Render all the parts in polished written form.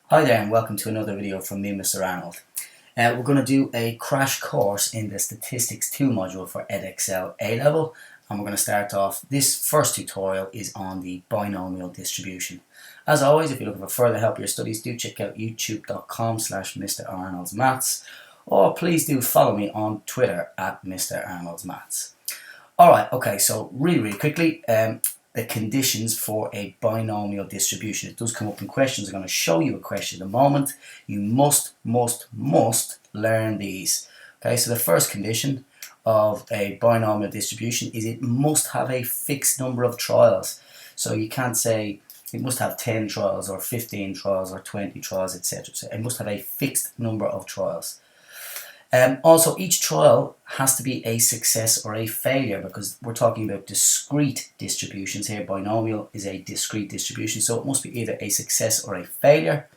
Hi there and welcome to another video from me, Mr. Arnold. We're going to do a crash course in the Statistics 2 module for Edexcel A-Level, and we're going to start off. This first tutorial is on the binomial distribution. As always, if you're looking for further help with your studies, do check out youtube.com/Mr. Arnold's Maths, or please do follow me on Twitter at Mr. Arnold's Maths. Alright, okay, so really quickly, the conditions for a binomial distribution. It does come up in questions. I'm going to show you a question in a moment. You must learn these. Okay, so the first condition of a binomial distribution is it must have a fixed number of trials. So you can't say it must have 10 trials or 15 trials or 20 trials, etc. So it must have a fixed number of trials. Also, each trial has to be a success or a failure because we're talking about discrete distributions here. Binomial is a discrete distribution, so it must be either a success or a failure.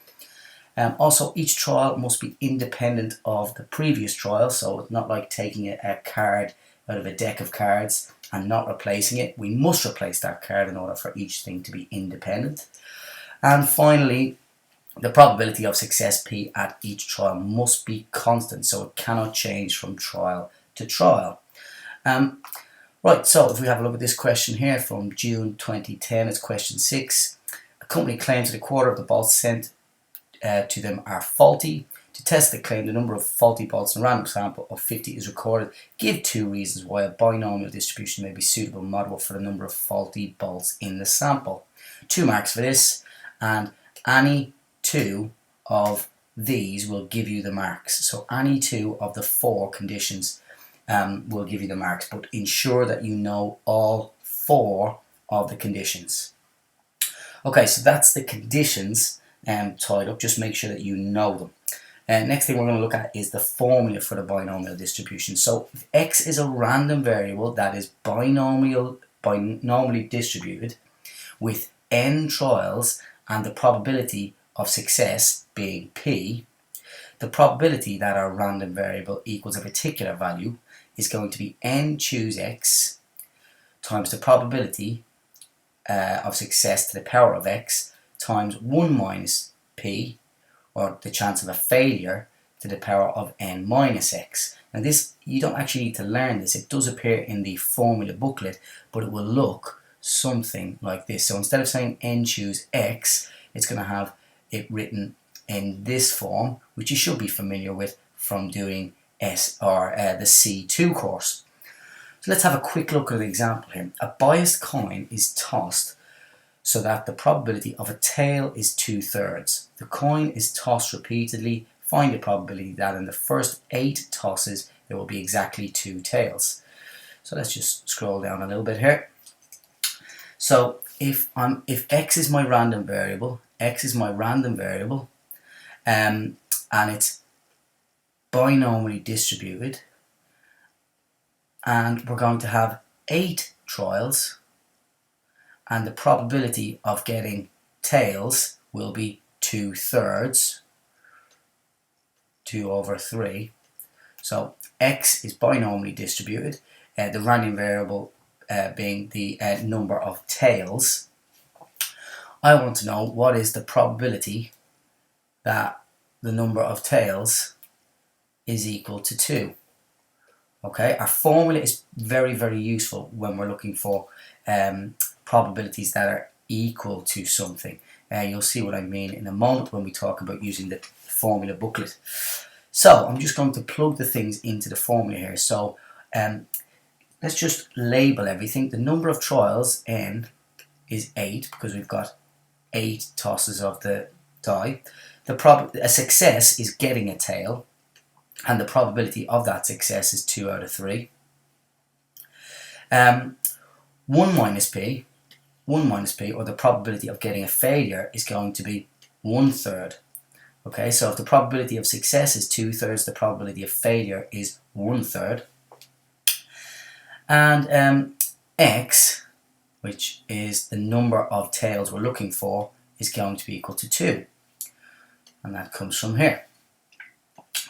Also, each trial must be independent of the previous trial, so it's not like taking a card out of a deck of cards and not replacing it. We must replace that card in order for each thing to be independent. And finally, the probability of success P at each trial must be constant, so it cannot change from trial to trial. Right, so if we have a look at this question here from June 2010, it's question 6. A company claims that a quarter of the bolts sent to them are faulty. To test the claim, the number of faulty bolts in a random sample of 50 is recorded. Give 2 reasons why a binomial distribution may be suitable model for the number of faulty bolts in the sample. 2 marks for this, and any 2 of these will give you the marks. So any 2 of the 4 conditions will give you the marks, but ensure that you know all 4 of the conditions. Okay, so that's the conditions tied up. Just make sure that you know them. Next thing we're going to look at is the formula for the binomial distribution. So if x is a random variable that is binomially distributed with n trials and the probability of success being P, the probability that our random variable equals a particular value is going to be n choose x times the probability of success to the power of x times 1 minus P, or the chance of a failure, to the power of n minus x. Now this, you don't actually need to learn this. It does appear in the formula booklet, but it will look something like this. So instead of saying n choose x, it's going to have it written in this form, which you should be familiar with from doing the C2 course. So let's have a quick look at an example here. A biased coin is tossed so that the probability of a tail is 2/3. The coin is tossed repeatedly. Find the probability that in the first 8 tosses there will be exactly 2 tails. So let's just scroll down a little bit here. So if x is my random variable, and it's binomially distributed, and we're going to have 8 trials, and the probability of getting tails will be 2/3, 2/3. So x is binomially distributed, the random variable being the number of tails. I want to know what is the probability that the number of tails is equal to 2. Okay, our formula is very useful when we're looking for probabilities that are equal to something. You'll see what I mean in a moment when we talk about using the formula booklet. So I'm just going to plug the things into the formula here. So let's just label everything. The number of trials, n, is 8 because we've got 8 tosses of the die. A success is getting a tail, and the probability of that success is 2/3. 1 minus P, or the probability of getting a failure, is going to be 1/3. Okay, so if the probability of success is 2/3, the probability of failure is 1/3. And x, which is the number of tails we're looking for, is going to be equal to 2. And that comes from here.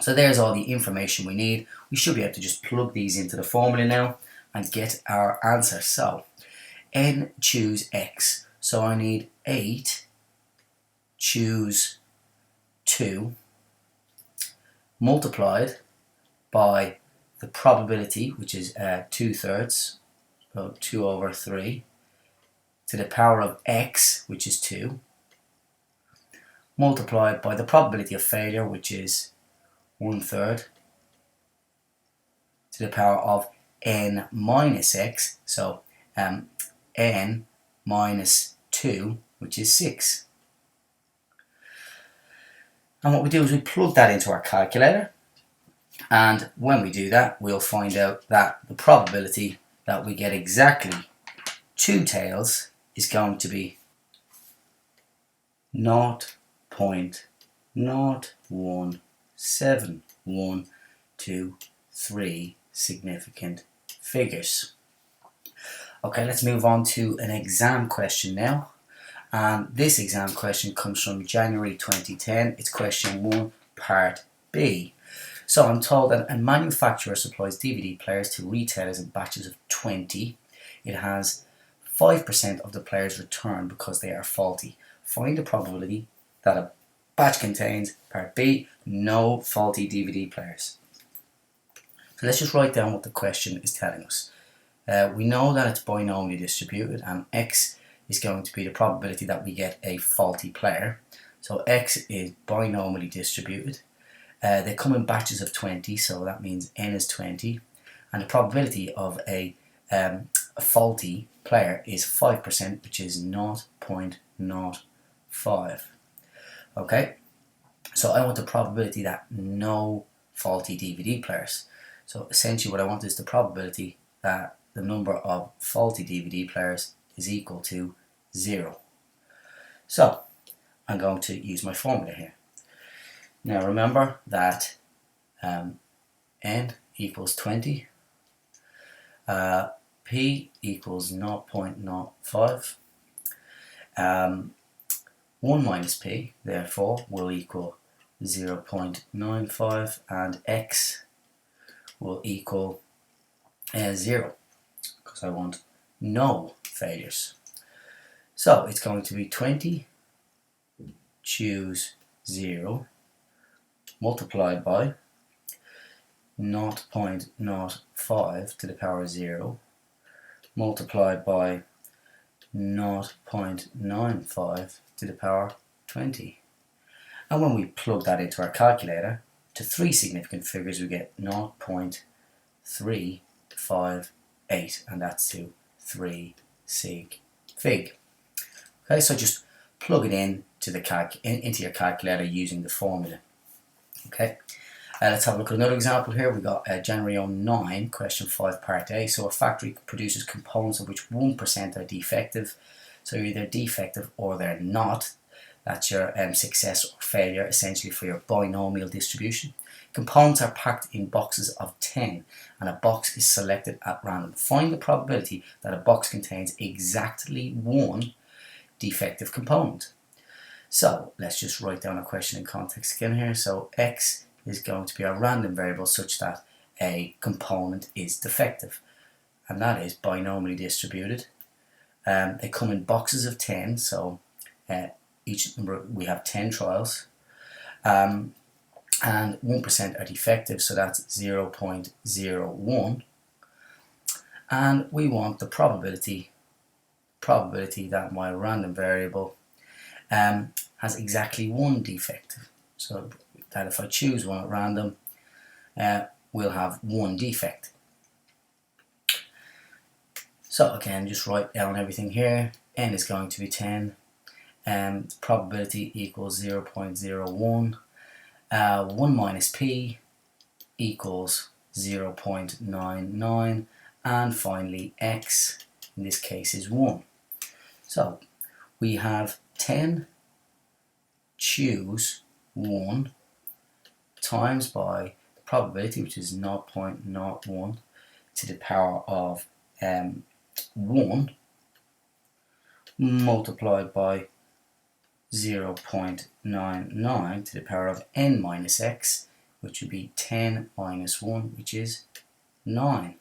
So there's all the information we need. We should be able to just plug these into the formula now and get our answer. So n choose x. So I need 8 choose 2 multiplied by the probability, which is 2/3, so 2 over 3, to the power of x, which is 2, multiplied by the probability of failure, which is 1/3, to the power of n minus x, so n minus 2, which is 6. And what we do is we plug that into our calculator, and when we do that, we'll find out that the probability that we get exactly 2 tails is going to be 0.01713 significant figures. Okay, let's move on to an exam question now. And this exam question comes from January 2010. It's question 1, part B. So I'm told that a manufacturer supplies DVD players to retailers in batches of 20. It has 5% of the players returned because they are faulty. Find the probability that a batch contains, part B, no faulty DVD players. So let's just write down what the question is telling us. We know that it's binomially distributed, and x is going to be the probability that we get a faulty player. So x is binomially distributed. They come in batches of 20, so that means n is 20, and the probability of a faulty player is 5%, which is 0.05. Okay, so I want the probability that no faulty DVD players. So essentially what I want is the probability that the number of faulty DVD players is equal to 0. So I'm going to use my formula here. Now remember that n equals 20, p equals 0.05, 1 minus p therefore will equal 0.95, and x will equal 0, because I want no failures. So it's going to be 20, choose 0, multiplied by 0.05 to the power of 0, multiplied by 0.95 to the power 20. And when we plug that into our calculator, to 3 significant figures we get 0.358, and that's to 3 sig fig. Okay, so just plug it in to the into your calculator using the formula. Okay, let's have a look at another example here. We got January 09, question 5, part A. So a factory produces components of which 1% are defective. So you're either defective or they're not. That's your success or failure, essentially, for your binomial distribution. Components are packed in boxes of 10, and a box is selected at random. Find the probability that a box contains exactly 1 defective component. So let's just write down a question in context again here. So x is going to be a random variable such that a component is defective, and that is binomially distributed. They come in boxes of 10, so each number we have 10 trials, and 1% are defective, so that's 0.01, and we want the probability that my random variable has exactly 1 defect. So that if I choose one at random, we'll have 1 defect. So again, just write down everything here. N is going to be 10. Probability equals 0.01. 1 minus p equals 0.99. And finally, x, in this case, is 1. So we have 10 choose 1 times by the probability, which is 0.01 to the power of 1, multiplied by 0.99 to the power of n minus x, which would be 10 minus 1, which is 9.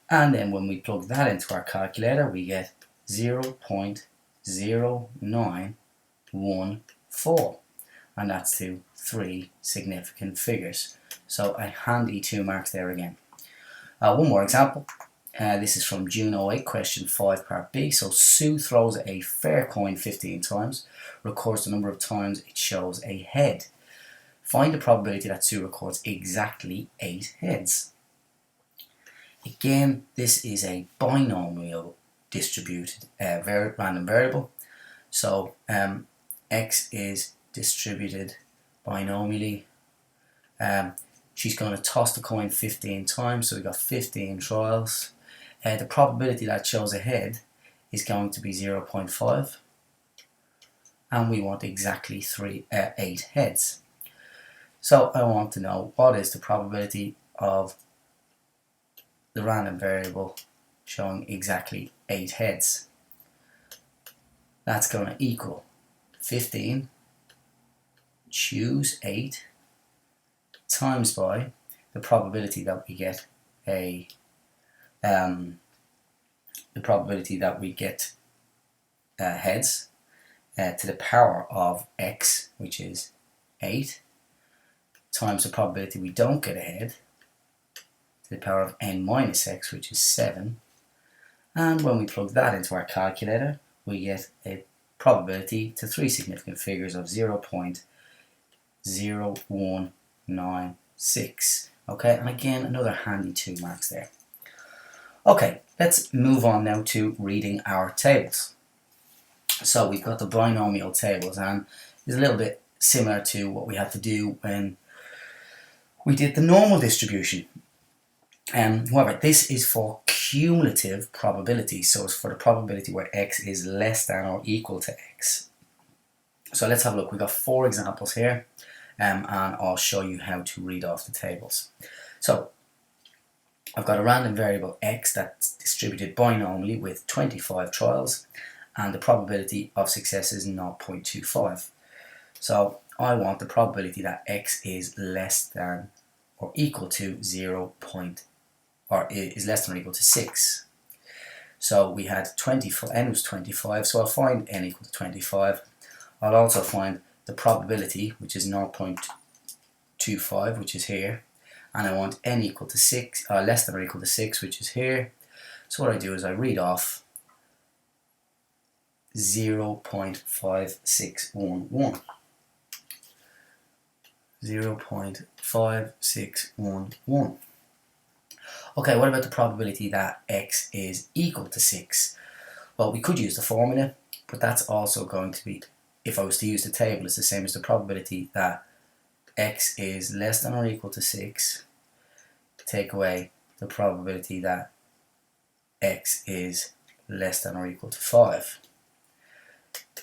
And then when we plug that into our calculator, we get 0.0914. and that's to 3 significant figures. So a handy 2 marks there again. One more example. This is from June 08, question 5, part B. So Sue throws a fair coin 15 times, records the number of times it shows a head. Find the probability that Sue records exactly 8 heads. Again, this is a binomial distributed random variable. So x is distributed binomially. She's going to toss the coin 15 times, so we've got 15 trials. The probability that shows a head is going to be 0.5, and we want exactly 8 heads. So I want to know what is the probability of the random variable showing exactly 8 heads. That's going to equal 15, choose 8, times by the probability that we get heads to the power of x, which is 8, times the probability we don't get a head to the power of n minus x, which is 7. And when we plug that into our calculator, we get a probability to 3 significant figures of 0.0196. Okay, and again, another handy 2 marks there. Okay, let's move on now to reading our tables. So we've got the binomial tables, and it's a little bit similar to what we had to do when we did the normal distribution. However, this is for cumulative probability, so it's for the probability where x is less than or equal to x. So let's have a look. We've got 4 examples here, and I'll show you how to read off the tables. So I've got a random variable x that's distributed binomially with 25 trials, and the probability of success is 0.25. So I want the probability that x is less than or equal to is less than or equal to 6. So we had 24, n was 25, so I'll find n equal to 25. I'll also find the probability, which is 0.25, which is here, and I want n equal to 6, less than or equal to 6, which is here. So what I do is I read off 0.5611. 0.5611. Okay, what about the probability that x is equal to 6? Well, we could use the formula, but that's also going to be, if I was to use the table, it's the same as the probability that x is less than or equal to 6, take away the probability that x is less than or equal to 5.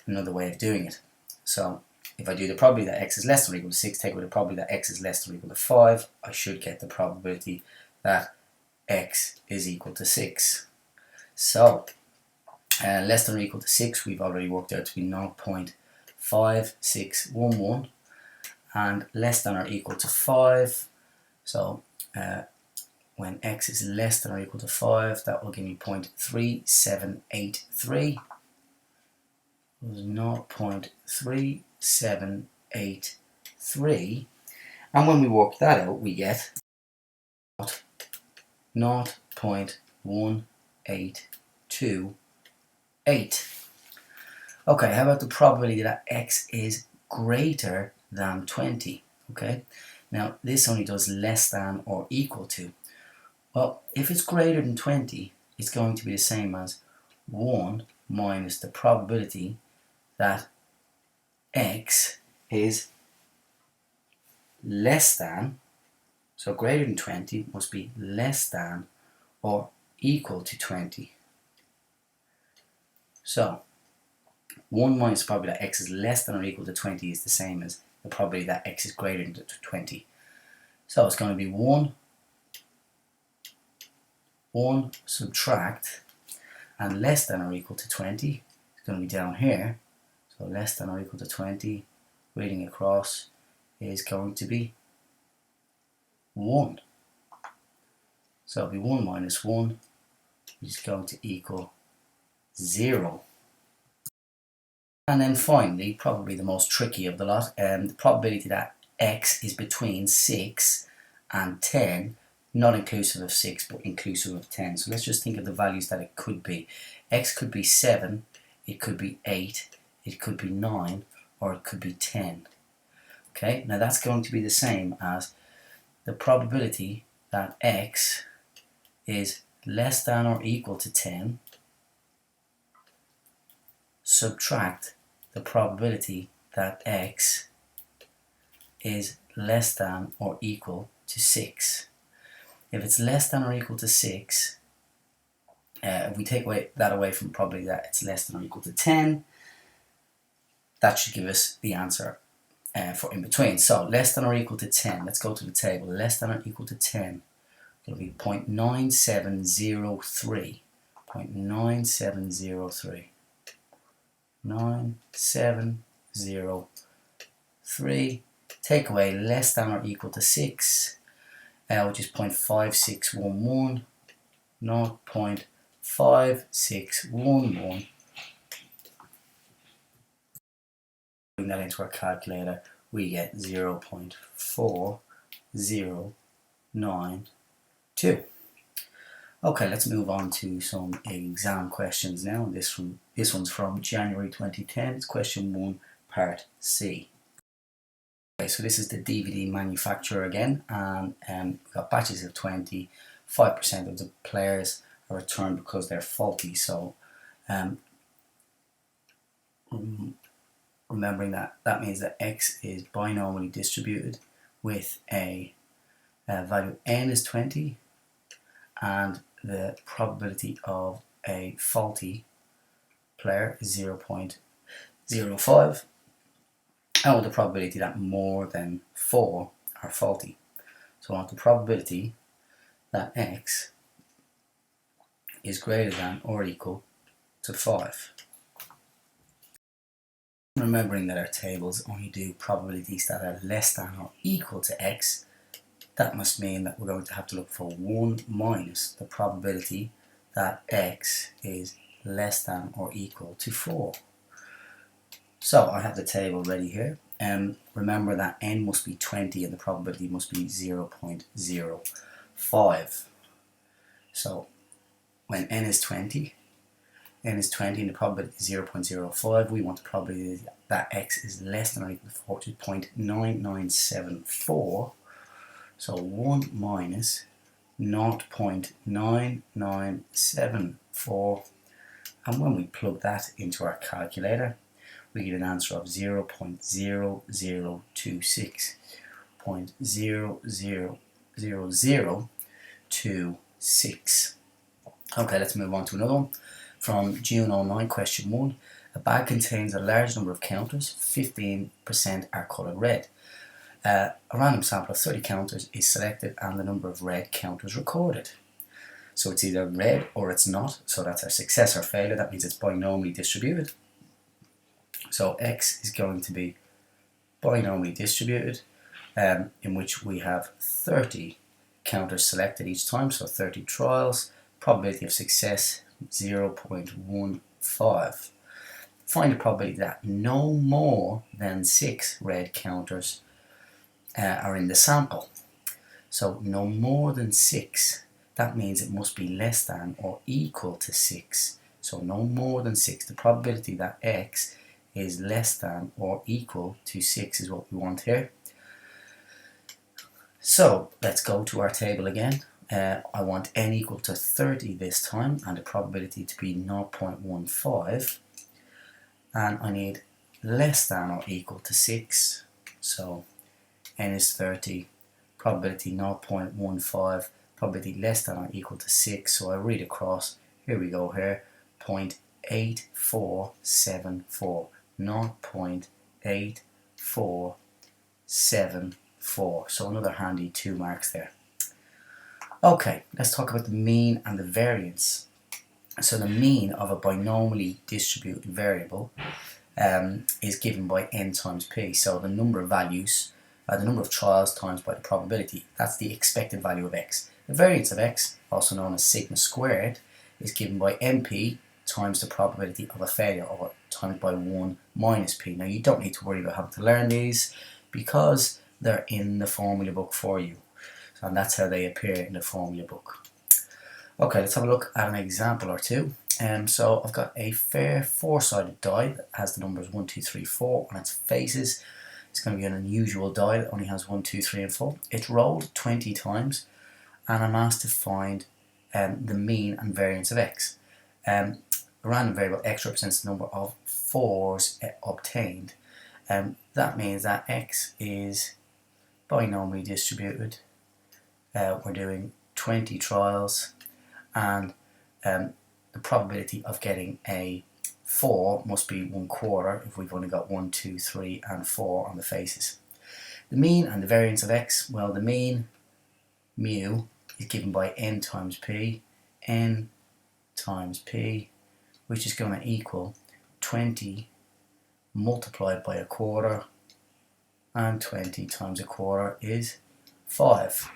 Another way of doing it. So if I do the probability that x is less than or equal to 6, take away the probability that x is less than or equal to 5, I should get the probability that x is equal to 6. So less than or equal to 6 we've already worked out to be 0.5611, and less than or equal to 5, so when x is less than or equal to 5, that will give me 0.3783. It was 0.3783, and when we work that out we get 0.1828. Okay, how about the probability that x is greater than 20? Okay, now this only does less than or equal to. Well, if it's greater than 20, it's going to be the same as 1 minus the probability that x is less than, so greater than 20 must be less than or equal to 20. So 1 minus the probability that x is less than or equal to 20 is the same as the probability that x is greater than 20. So it's going to be 1 subtract, and less than or equal to 20 is going to be down here. So less than or equal to 20, reading across, is going to be 1. So it'll be 1 minus 1, which is going to equal 0. And then finally, probably the most tricky of the lot, the probability that x is between 6 and 10, not inclusive of 6 but inclusive of 10. So let's just think of the values that it could be. X could be 7, it could be 8, it could be 9, or it could be 10. Okay, now that's going to be the same as the probability that x is less than or equal to 10 subtract the probability that x is less than or equal to 6. If it's less than or equal to 6, if we take that away from probability that it's less than or equal to 10, that should give us the answer for in between. So less than or equal to 10, let's go to the table. Less than or equal to 10 will be 0.9703. 0.9703. 9703. Take away less than or equal to 6, which is 0.5611. 0.5611. Putting that into our calculator, we get 0.4092. Okay, let's move on to some exam questions now. This one's from January 2010. It's question 1, part C. Okay, so this is the DVD manufacturer again, and we've got batches of 20. 5% of the players are returned because they're faulty. So remembering that means that x is binomially distributed with a value n is 20, and the probability of a faulty player is 0.05, and with the probability that more than 4 are faulty. So I want the probability that x is greater than or equal to 5. Remembering that our tables only do probabilities that are less than or equal to x, that must mean that we're going to have to look for 1 minus the probability that x is less than or equal to 4. So I have the table ready here. Remember that n must be 20 and the probability must be 0.05. So when n is 20 and the probability is 0.05, we want the probability that x is less than or equal to 4, which is 0.9974. So 1 minus 0.9974, and when we plug that into our calculator, we get an answer of 0.0026. 0.000026. Okay, let's move on to another one. From June 09, question 1. A bag contains a large number of counters, 15% are coloured red. A random sample of 30 counters is selected and the number of red counters recorded. So it's either red or it's not, so that's our success or failure. That means it's binomially distributed. So x is going to be binomially distributed, in which we have 30 counters selected each time, so 30 trials. Probability of success 0.15. Find the probability that no more than 6 red counters are in the sample. So no more than 6, that means it must be less than or equal to 6. So no more than 6. The probability that x is less than or equal to 6 is what we want here. So let's go to our table again. I want n equal to 30 this time and the probability to be 0.15, and I need less than or equal to 6. So n is 30, probability 0.15, probability less than or equal to 6. So I read across, here we go here, 0.8474, 0.8474. So another handy 2 marks there. Okay, let's talk about the mean and the variance. So the mean of a binomially distributed variable is given by n times p. So the number of values, the number of trials times by the probability, that's the expected value of x. The variance of x, also known as sigma squared, is given by np times the probability of a failure, or times by 1 minus p. Now you don't need to worry about having to learn these because they're in the formula book for you. And that's how they appear in the formula book. Okay, let's have a look at an example or two. So I've got a fair four-sided die that has the numbers 1, 2, 3, 4 on its faces. It's going to be an unusual die that only has 1, 2, 3 and 4. It's rolled 20 times and I'm asked to find the mean and variance of x. A random variable x represents the number of 4s obtained. That means that x is binomially distributed. We're doing 20 trials, and the probability of getting a 4 must be 1/4 if we've only got 1, 2, 3 and 4 on the faces. The mean and the variance of x, well, the mean, mu, is given by n times p, which is going to equal 20 multiplied by 1/4, and 20 times 1/4 is 5.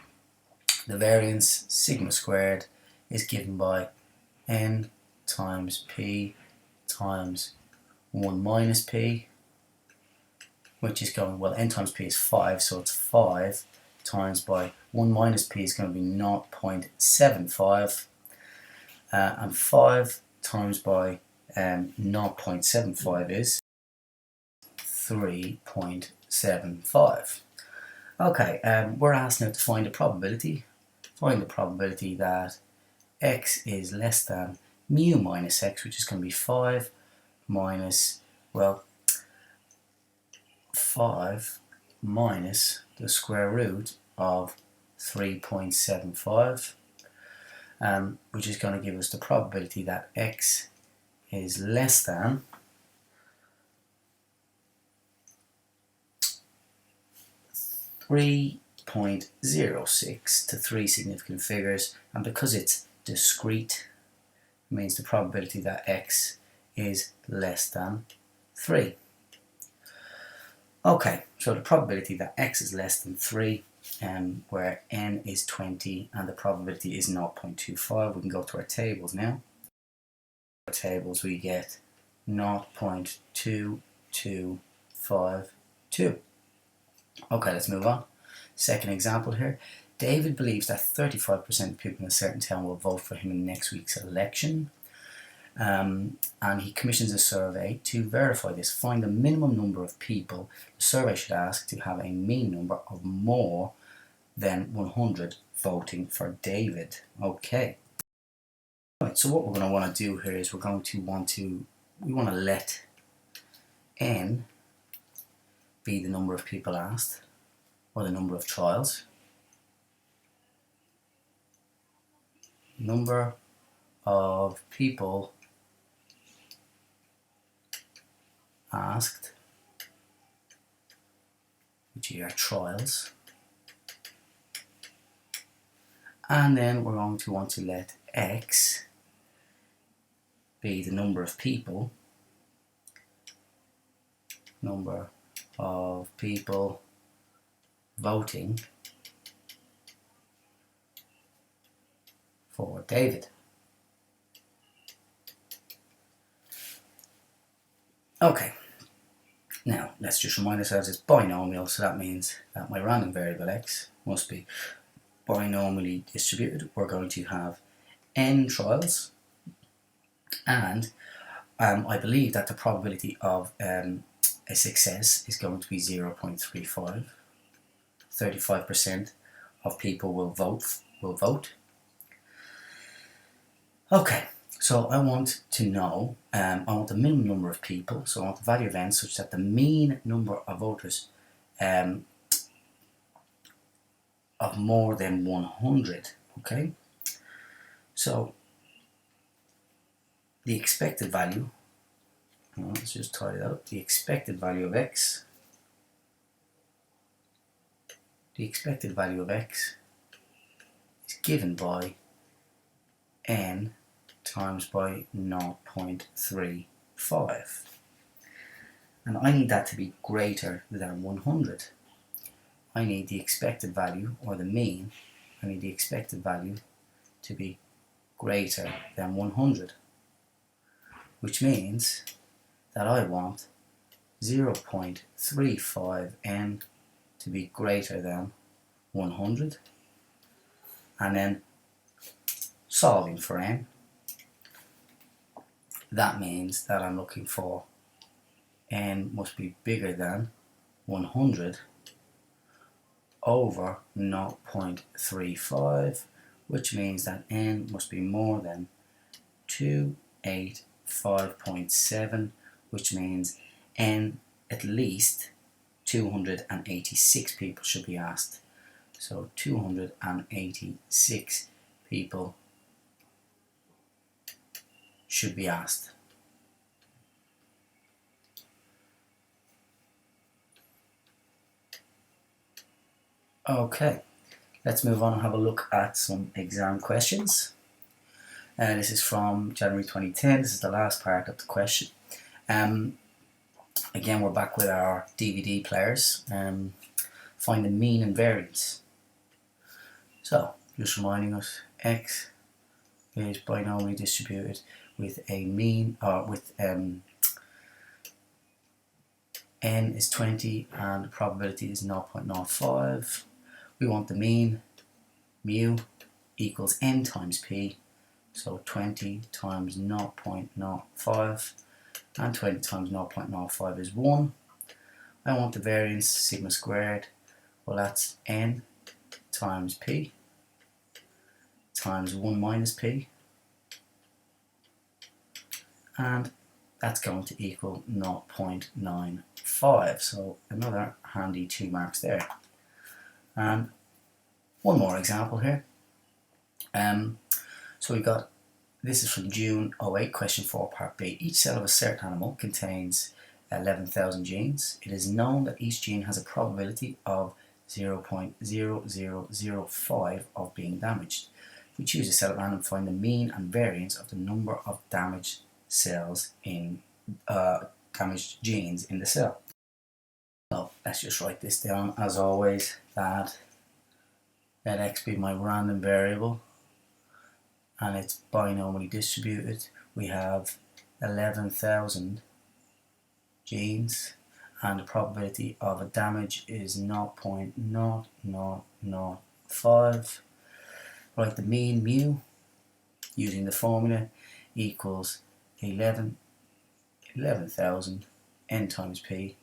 The variance, sigma squared, is given by n times p times 1 minus p, which is going, well, n times p is 5, so it's 5 times by 1 minus p is going to be 0.75, and 5 times by 0.75 is 3.75. Okay, we're asked now to find the probability. Find the probability that x is less than mu minus x, which is going to be 5 minus, well, 5 minus the square root of 3.75, which is going to give us the probability that x is less than 3.06 to 3 significant figures, and because it's discrete, it means the probability that x is less than 3. Okay, so the probability that x is less than 3, where n is 20 and the probability is 0.25, we can go to our tables now. Our tables, we get 0.2252. Okay, let's move on. Second example here. David believes that 35% of people in a certain town will vote for him in next week's election. And he commissions a survey to verify this. Find the minimum number of people the survey should ask to have a mean number of more than 100 voting for David. Okay. Right, so what we're going to want to do here is we want to let n be the number of people asked, or the number of trials. Number of people asked, which are trials, and then we're going to want to let x be the number of people voting for David. Okay, now let's just remind ourselves it's binomial, so that means that my random variable x must be binomially distributed. We're going to have n trials, and I believe that the probability of a success is going to be 0.35. 35% of people will vote. Okay, so I want to know, I want the minimum number of people, so I want the value of n such that the mean number of voters of more than 100, okay? So the expected value, let's just tidy it out, the expected value of x, is given by n times by 0.35, and I need that to be greater than 100. I need the expected value, or the mean, I need the expected value to be greater than 100. which means that I want 0.35n to be greater than 100, and then solving for n, that means that I'm looking for n must be bigger than 100 over 0.35, which means that n must be more than 285.7, which means n at least 286 people should be asked. So 286 people should be asked. Okay, let's move on and have a look at some exam questions. This is from January 2010. This is the last part of the question. Again, we're back with our DVD players. Find the mean and variance. So, just reminding us, x is binomially distributed with a mean, or with n is 20 and the probability is 0.05. We want the mean, mu equals n times p, so 20 times 0.05, and 20 times 0.05 is 1. I want the variance, sigma squared, well that's n times p times 1 minus p, and that's going to equal 0.95, so another handy 2 marks there. And one more example here. So we got, this is from June 08, question 4, part B. Each cell of a certain animal contains 11,000 genes. It is known that each gene has a probability of 0.0005 of being damaged. If we choose a cell at random, find the mean and variance of the number of damaged cells in damaged genes in the cell. So let's just write this down as always, that let x be my random variable and it's binomially distributed. We have 11,000 genes and the probability of a damage is 0.0005. Write the mean, mu, using the formula, equals 11,000 n times p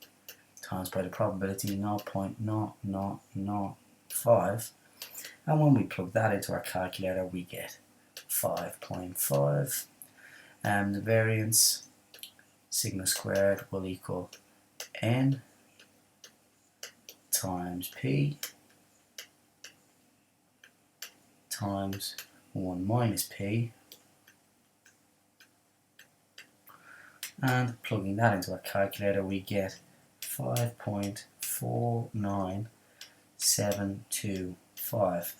times by the probability 0.0005, and when we plug that into our calculator we get 5.5, and the variance, sigma squared, will equal n times p times 1 minus p, and plugging that into our calculator we get 5.49725.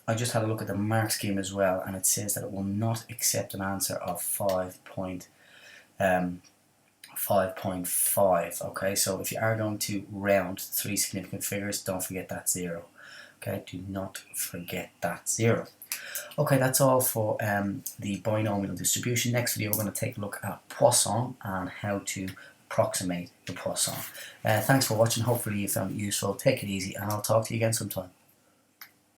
I just had a look at the mark scheme as well, and it says that it will not accept an answer of 5.5. Okay, so if you are going to round 3 significant figures, don't forget that 0. Okay, do not forget that 0. Okay, that's all for the binomial distribution. Next video we're going to take a look at Poisson and how to approximate the Poisson. Thanks for watching. Hopefully you found it useful. Take it easy and I'll talk to you again sometime.